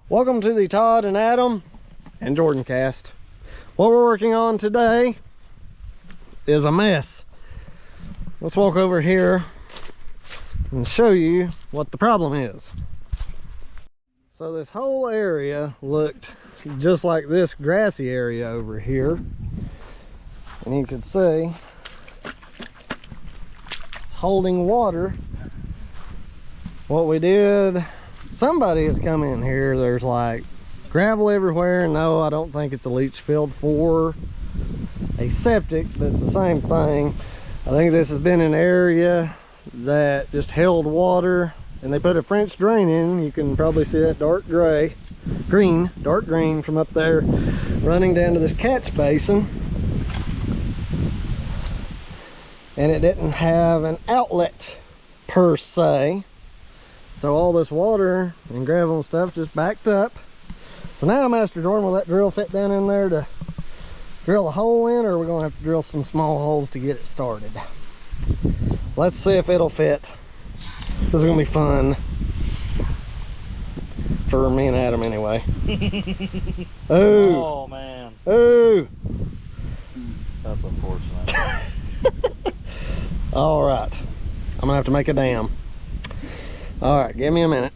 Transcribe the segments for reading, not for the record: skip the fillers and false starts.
Welcome to the Todd and Adam and Jordan cast. What we're working on today is a mess. Let's walk over here and show you what the problem is. So this whole area looked just like this grassy area over here. And you can see it's holding water. What we did, somebody has come in here, there's like gravel everywhere. No, I don't think it's a leach field for a septic, but it's the same thing. I think this has been an area that just held water, and they put a French drain in. You can probably see that dark green from up there running down to this catch basin, and it didn't have an outlet per se. So all this water and gravel and stuff just backed up. So now, Master Jordan, will that drill fit down in there to drill a hole in, or are we gonna have to drill some small holes to get it started? Let's see if it'll fit. This is gonna be fun. For me and Adam anyway. Oh man. Oh. That's unfortunate. All right. I'm gonna have to make a dam. All right, give me a minute.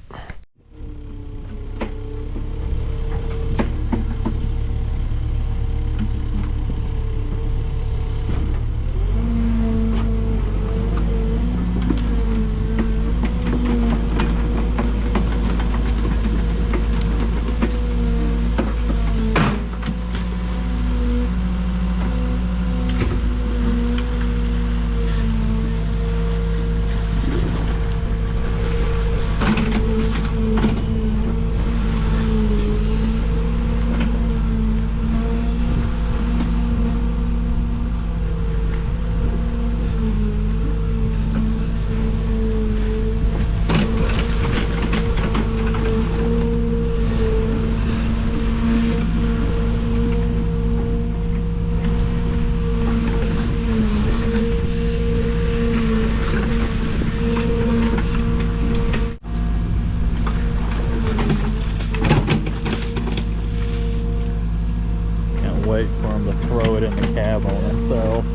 Wait for him to throw it in the cab on himself.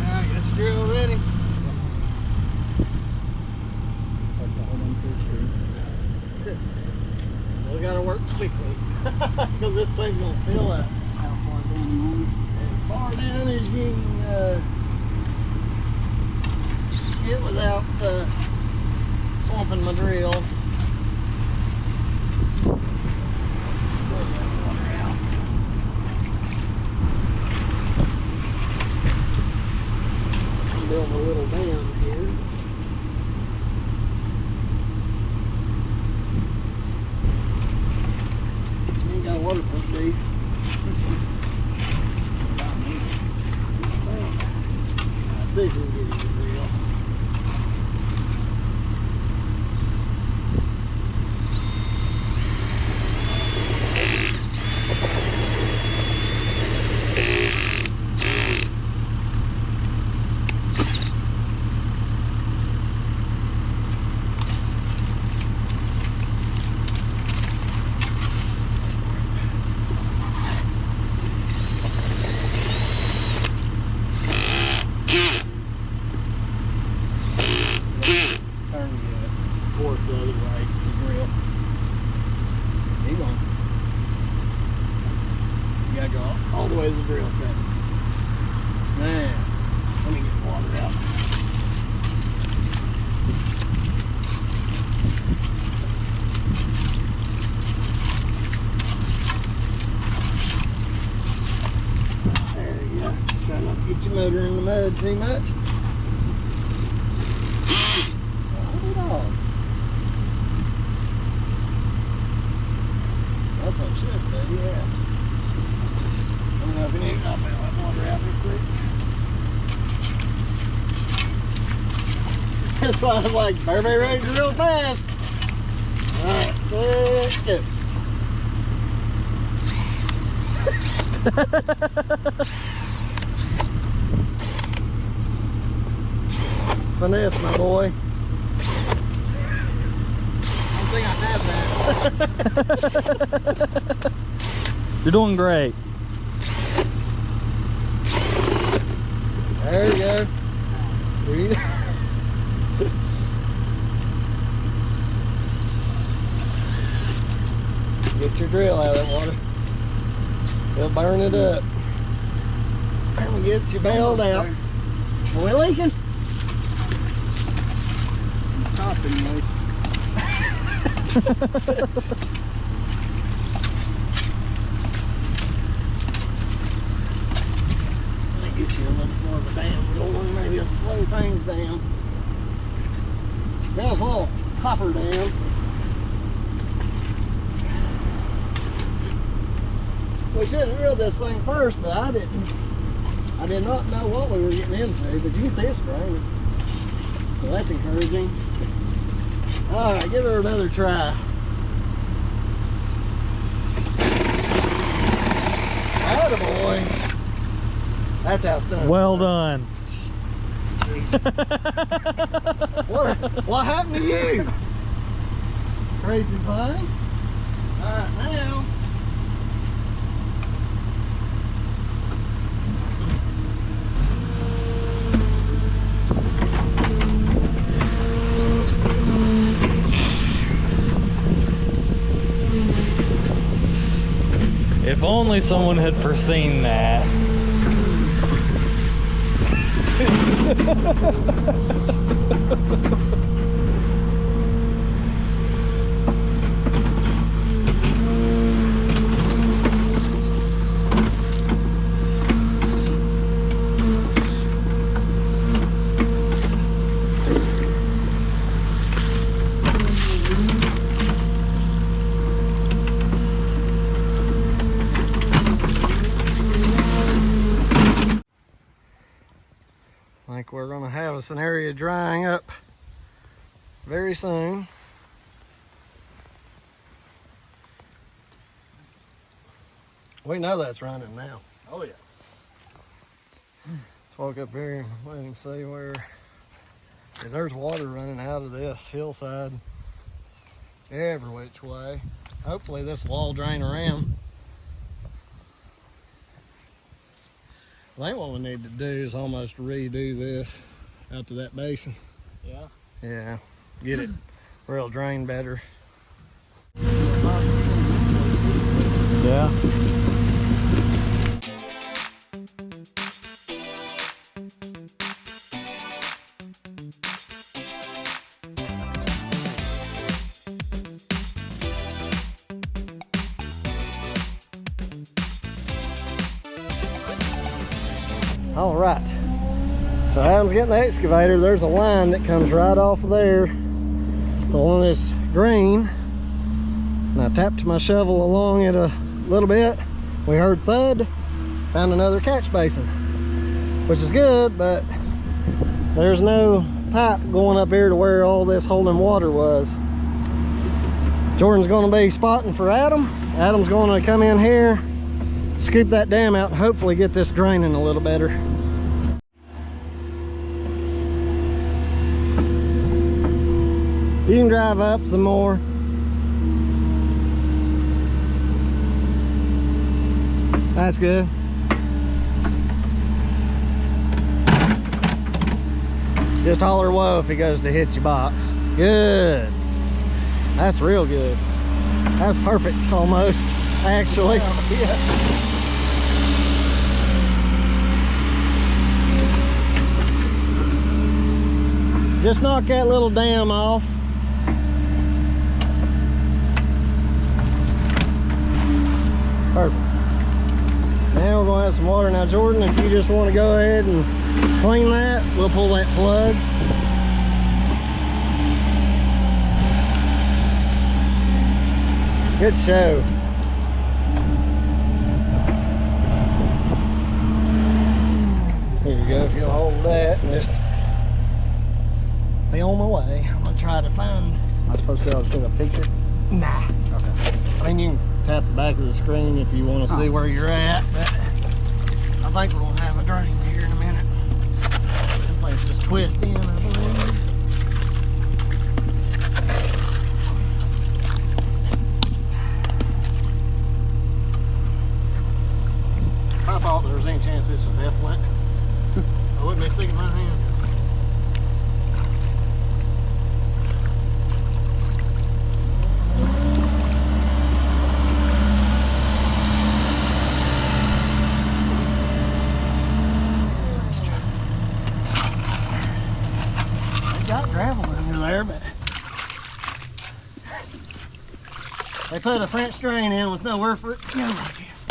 Alright, got your drill ready. We gotta work quickly because this thing's gonna fill up. As far down as you can get without swamping my drill. I'm building a little dam here. Ain't got a water pump deep. See if we can get it to drill. Towards the other way to drill. Keep on. You gotta go all the way to the drill set. Now, let me get the water out. There you go. Try not to get your motor in the mud too much. That's what it should do, yeah. I don't know if we need to knock that water out real quick. That's why I was like, better be ready to drill fast. Alright, set, go. Finesse, my boy. I don't think I have that. You're doing great. There you go. There you go. Get your drill out of that water. It'll burn it up. And we get you bailed out. Are we leaking? Top anyways. Let me get you a little more of a dam going. Maybe it'll slow things down. There's a little copper dam. We should have drilled this thing first, but I did not know what we were getting into, but you can see it's draining. So that's encouraging. Alright, give her another try. Attaboy. That's how it's done. Well done. What happened to you? Crazy thing. Alright, now. If only someone had foreseen that. I think we're going to have us an area drying up very soon. We know that's running now. Oh yeah. Let's walk up here and let him see where there's water running out of this hillside every which way. Hopefully this will all drain around. I think what we need to do is almost redo this out to that basin. Yeah. Yeah, get it where it'll drain better. Yeah. All right, so Adam's getting the excavator. There's a line that comes right off of there along this green, and I tapped my shovel along it a little bit. We heard thud, found another catch basin, which is good, but there's no pipe going up here to where all this holding water was. Jordan's going to be spotting for Adam. Adam's going to come in here, scoop that dam out, and hopefully get this draining a little better. You can drive up some more. That's good. Just holler whoa if he goes to hit your box. Good. That's real good. That's perfect almost, actually. Yeah. Just knock that little dam off. Perfect. Now we're going to have some water. Now Jordan, if you just want to go ahead and clean that, we'll pull that plug. Good show. Here you go, if you'll hold that and just film away. I'm gonna try to find. Am I supposed to be able to see the picture? Nah. Okay. I mean, you can tap the back. back of the screen if you want to see where you're at. But I think we'll have a drain here in a minute. That place just twist in, I believe. I thought there was any chance this was effluent. I wouldn't be sticking my hand. They got gravel under there, but they put a French drain in with nowhere for it to go, I guess.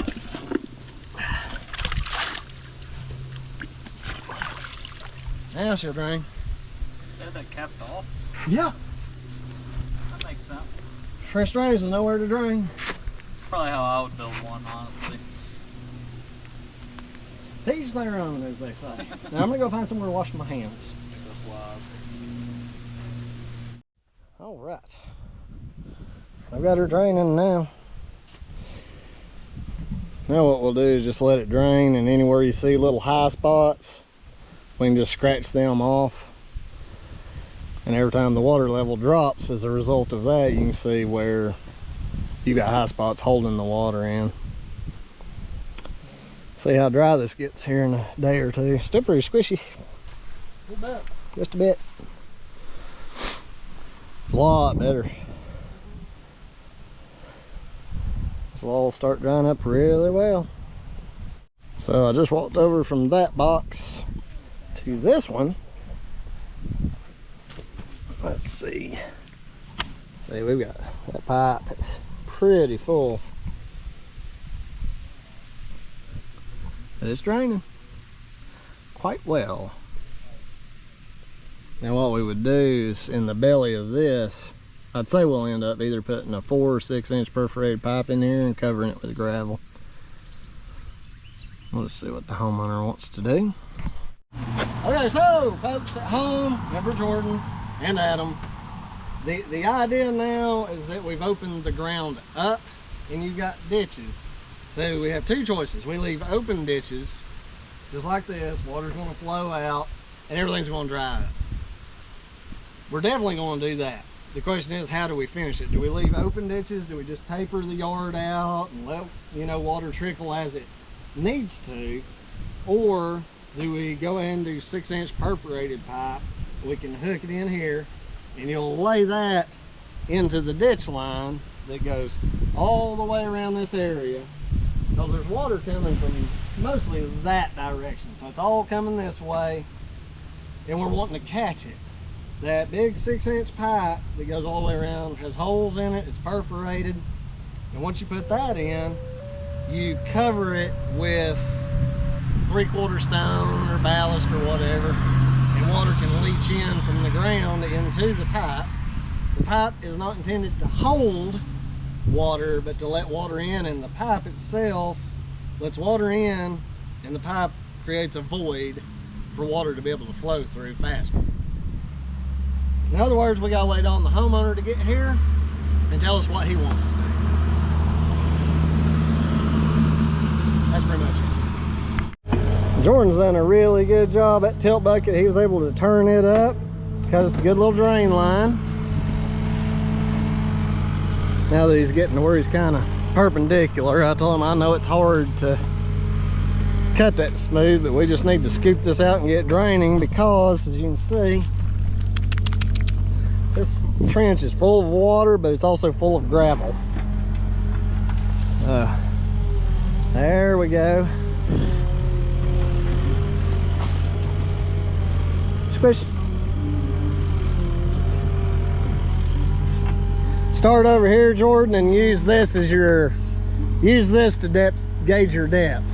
Now she'll drain. Is that capped off? Yeah. That makes sense. French drains with nowhere to drain. It's probably how I would build one, honestly. To each their own, as they say. Now I'm gonna go find somewhere to wash my hands. All right. I've got her draining now. Now what we'll do is just let it drain, and anywhere you see little high spots, we can just scratch them off. And every time the water level drops as a result of that, you can see where you got high spots holding the water in. See how dry this gets here in a day or two. Still pretty squishy. Just a bit. It's a lot better. This will all start drying up really well. So I just walked over from that box to this one. Let's see. See, we've got that pipe. It's pretty full. But it's draining quite well. Now what we would do is in the belly of this, I'd say we'll end up either putting a 4 or 6 inch perforated pipe in here and covering it with gravel. Let's see what the homeowner wants to do. Okay, so folks at home, remember Jordan and Adam, the idea now is that we've opened the ground up and you've got ditches. So we have two choices. We leave open ditches, just like this, water's gonna flow out and everything's gonna dry up. We're definitely gonna do that. The question is, how do we finish it? Do we leave open ditches? Do we just taper the yard out and let, you know, water trickle as it needs to? Or do we go ahead and do 6 inch perforated pipe? We can hook it in here and you'll lay that into the ditch line that goes all the way around this area, because there's water coming from mostly that direction. So it's all coming this way and we're wanting to catch it. That big 6 inch pipe that goes all the way around has holes in it, it's perforated, and once you put that in, you cover it with 3/4 stone or ballast or whatever, and water can leach in from the ground into the pipe. The pipe is not intended to hold water, but to let water in, and the pipe itself lets water in, and the pipe creates a void for water to be able to flow through faster. In other words, we gotta wait on the homeowner to get here and tell us what he wants to do. That's pretty much it. Jordan's done a really good job at tilt bucket. He was able to turn it up, cut us a good little drain line. Now that he's getting to where he's kind of perpendicular, I told him I know it's hard to cut that smooth, but we just need to scoop this out and get draining, because as you can see, this trench is full of water, but it's also full of gravel. There we go. Squish. Start over here, Jordan, and use this as your, use this to gauge your depth.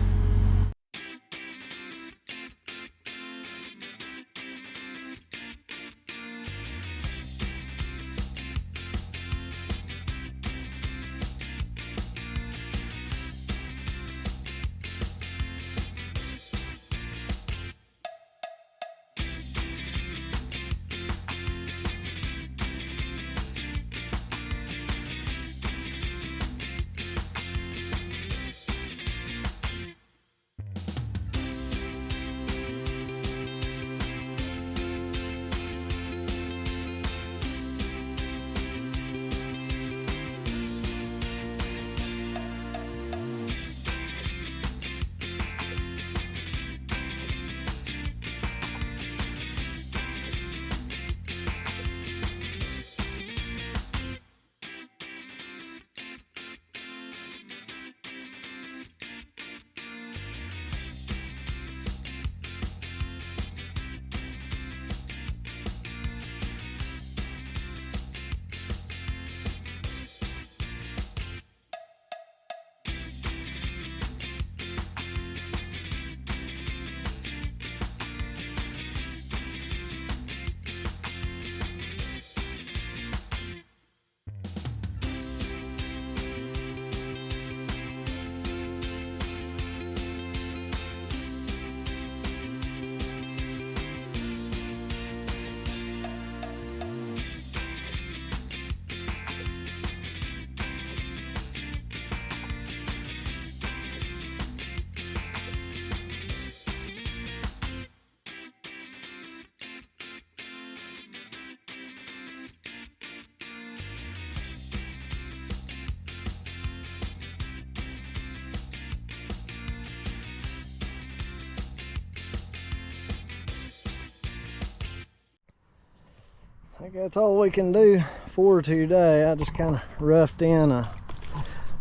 I think that's all we can do for today. I just kind of roughed in a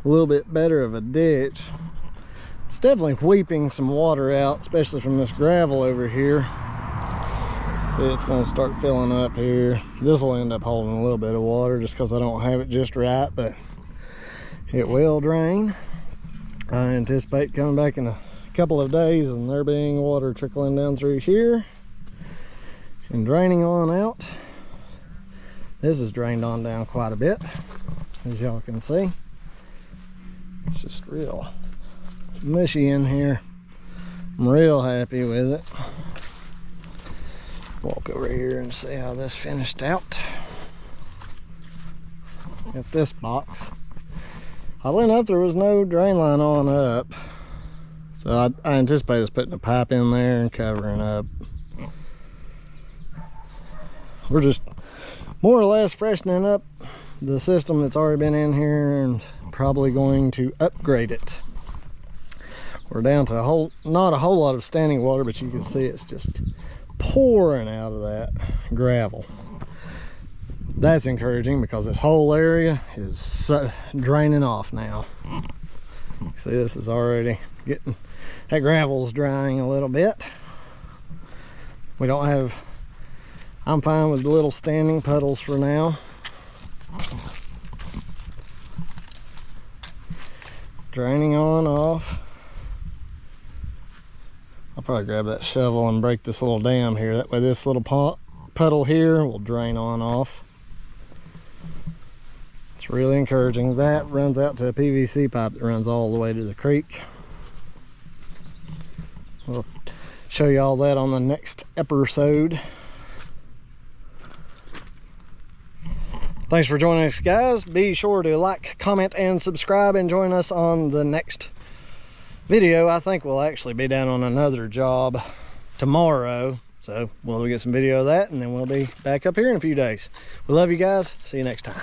little bit better of a ditch. It's definitely weeping some water out, especially from this gravel over here. See, it's going to start filling up here. This will end up holding a little bit of water just because I don't have it just right, but it will drain. I anticipate coming back in a couple of days and there being water trickling down through here and draining on out. This is drained on down quite a bit, as y'all can see. It's just real mushy in here. I'm real happy with it. Walk over here and see how this finished out. Got this box. Oddly enough, there was no drain line on up, so I anticipate us putting a pipe in there and covering up. We're just more or less freshening up the system that's already been in here and probably going to upgrade it. We're down to not a whole lot of standing water, but you can see it's just pouring out of that gravel. That's encouraging because this whole area is draining off now. See, this is already getting, that gravel's drying a little bit. We don't have, I'm fine with the little standing puddles for now. Draining on off. I'll probably grab that shovel and break this little dam here. That way this little puddle here will drain on off. It's really encouraging. That runs out to a PVC pipe that runs all the way to the creek. We'll show you all that on the next episode. Thanks for joining us, guys. Be sure to like, comment, and subscribe and join us on the next video. I think we'll actually be down on another job tomorrow, so we'll get some video of that and then we'll be back up here in a few days. We love you guys. See you next time.